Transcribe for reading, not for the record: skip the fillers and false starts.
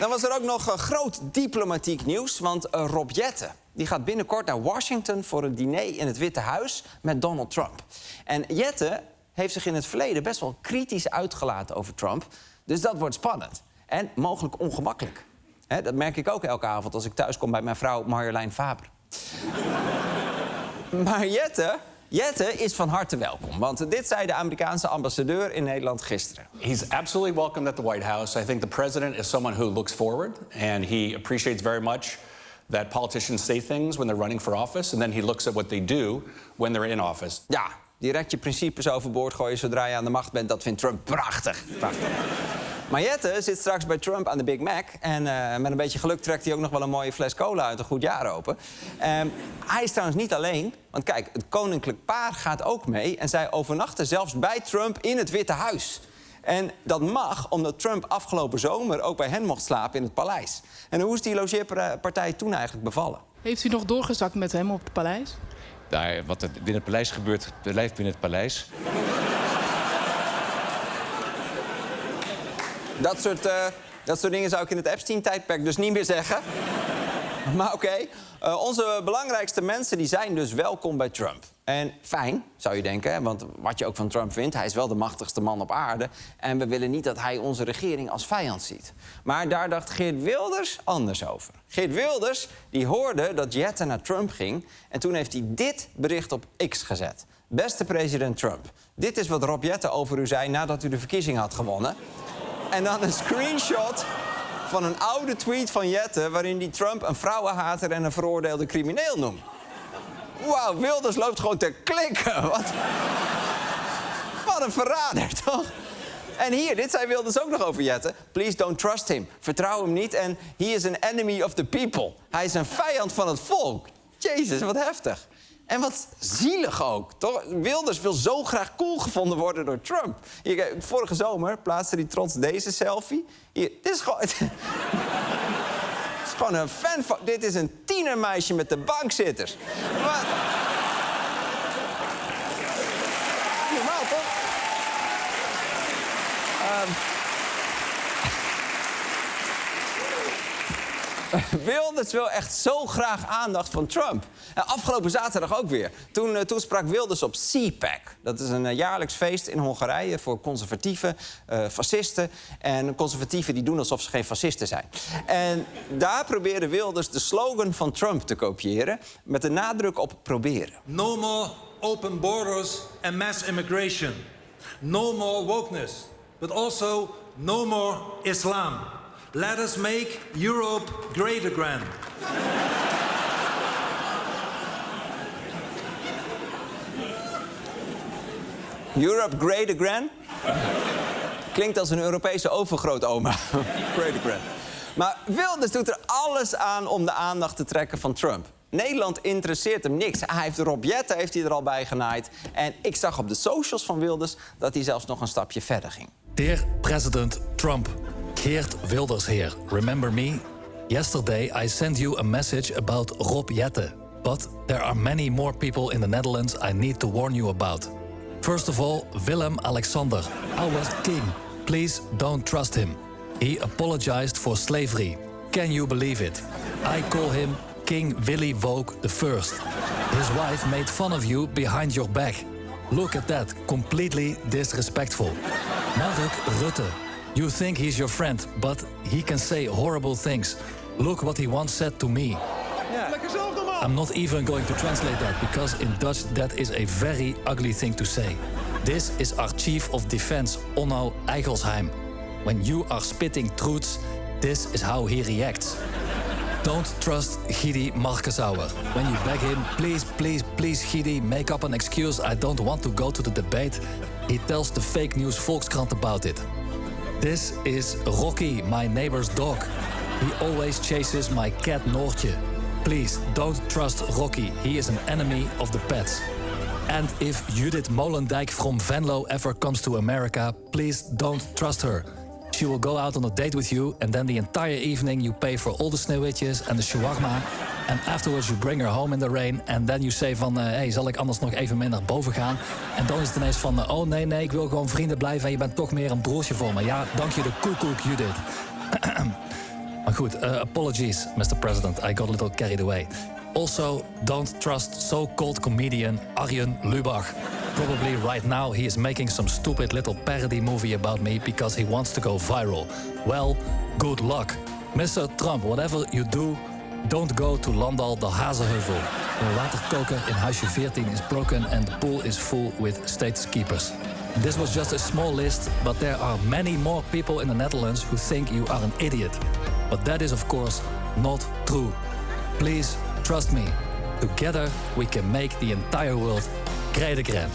Dan was er ook nog groot diplomatiek nieuws, want Rob Jetten die gaat binnenkort naar Washington voor een diner in het Witte Huis met Donald Trump. En Jetten heeft zich in het verleden best wel kritisch uitgelaten over Trump, dus dat wordt spannend en mogelijk ongemakkelijk. Dat merk ik ook elke avond als ik thuis kom bij mijn vrouw Marjolein Faber. Maar Jetten is van harte welkom, want dit zei de Amerikaanse ambassadeur in Nederland gisteren. He's absolutely welcome at the White House. I think the president is someone who looks forward, and he appreciates very much that politicians say things when they're running for office, and then he looks at what they do when they're in office. Ja, direct je principes overboord gooien zodra je aan de macht bent, dat vindt Trump prachtig. Prachtig. Maar Jetten zit straks bij Trump aan de Big Mac. En met een beetje geluk trekt hij ook nog wel een mooie fles cola uit een goed jaar open. Hij is trouwens niet alleen. Want kijk, het koninklijk paar gaat ook mee. En zij overnachten zelfs bij Trump in het Witte Huis. En dat mag omdat Trump afgelopen zomer ook bij hen mocht slapen in het paleis. En hoe is die logeerpartij toen eigenlijk bevallen? Heeft u nog doorgezakt met hem op het paleis? Daar, wat er binnen het paleis gebeurt, blijft binnen het paleis. Dat soort dingen zou ik in het Epstein-tijdperk dus niet meer zeggen. Maar oké, onze belangrijkste mensen die zijn dus welkom bij Trump. En fijn, zou je denken, hè? Want wat je ook van Trump vindt, hij is wel de machtigste man op aarde. En we willen niet dat hij onze regering als vijand ziet. Maar daar dacht Geert Wilders anders over. Geert Wilders die hoorde dat Jetten naar Trump ging. En toen heeft hij dit bericht op X gezet. Beste president Trump, dit is wat Rob Jetten over u zei nadat u de verkiezing had gewonnen. En dan een screenshot van een oude tweet van Jetten waarin hij Trump een vrouwenhater en een veroordeelde crimineel noemt. Wauw, Wilders loopt gewoon te klikken. Wat een verrader, toch? En hier, dit zei Wilders ook nog over Jetten. Please don't trust him. Vertrouw hem niet en he is an enemy of the people. Hij is een vijand van het volk. Jezus, wat heftig. En wat zielig ook, toch? Wilders wil zo graag cool gevonden worden door Trump. Hier, vorige zomer plaatste hij trots deze selfie. Hier, dit is gewoon... Het is gewoon een fan van... Dit is een tienermeisje met de bankzitters. Maar... Normaal, toch? Wilders wil echt zo graag aandacht van Trump. Afgelopen zaterdag ook weer. Toen sprak Wilders op CPAC. Dat is een jaarlijks feest in Hongarije voor conservatieven, fascisten. En conservatieven die doen alsof ze geen fascisten zijn. En daar probeerde Wilders de slogan van Trump te kopiëren, met de nadruk op proberen. No more open borders and mass immigration. No more wokeness. But also no more Islam. Let us make Europe great again. Europe great again? Klinkt als een Europese overgrootoma. Great again. Maar Wilders doet er alles aan om de aandacht te trekken van Trump. Nederland interesseert hem niks. Hij heeft Rob Jetten heeft hij er al bij genaaid. En ik zag op de socials van Wilders dat hij zelfs nog een stapje verder ging. Dear President Trump, Geert Wilders here. Remember me? Yesterday I sent you a message about Rob Jetten. But there are many more people in the Netherlands I need to warn you about. First of all, Willem-Alexander, our king. Please don't trust him. He apologized for slavery. Can you believe it? I call him King Willy Woke I. His wife made fun of you behind your back. Look at that, completely disrespectful. Mark Rutte. You think he's your friend, but he can say horrible things. Look what he once said to me. I'm not even going to translate that, because in Dutch that is a very ugly thing to say. This is our Chief of Defense, Onno Eigelsheim. When you are spitting truths, this is how he reacts. Don't trust Gidi Markensauer. When you beg him, please, Gidi, make up an excuse. I don't want to go to the debate. He tells the fake news Volkskrant about it. This is Rocky, my neighbor's dog. He always chases my cat Noortje. Please, don't trust Rocky. He is an enemy of the pets. And if Judith Molendijk from Venlo ever comes to America, please don't trust her. She will go out on a date with you, and then the entire evening you pay for all the sneeuwwitjes and the shawarma. And afterwards you bring her home in the rain. And then you say van, hey, zal ik anders nog even mee naar boven gaan? En dan is het ineens van, oh nee, ik wil gewoon vrienden blijven. En je bent toch meer een broertje voor me. Ja, dank je de koekoek, Judith. Goed, apologies, Mr. President. I got a little carried away. Also, don't trust so-called comedian Arjen Lubach. Probably right now he is making some stupid little parody movie about me because he wants to go viral. Well, good luck. Mr. Trump, whatever you do, don't go to Landal de Hazeheuvel. The waterkoker in huisje 14 is broken and the pool is full with stateskeepers. This was just a small list, but there are many more people in the Netherlands who think you are an idiot. But that is, of course, not true. Please trust me. Together we can make the entire world great again.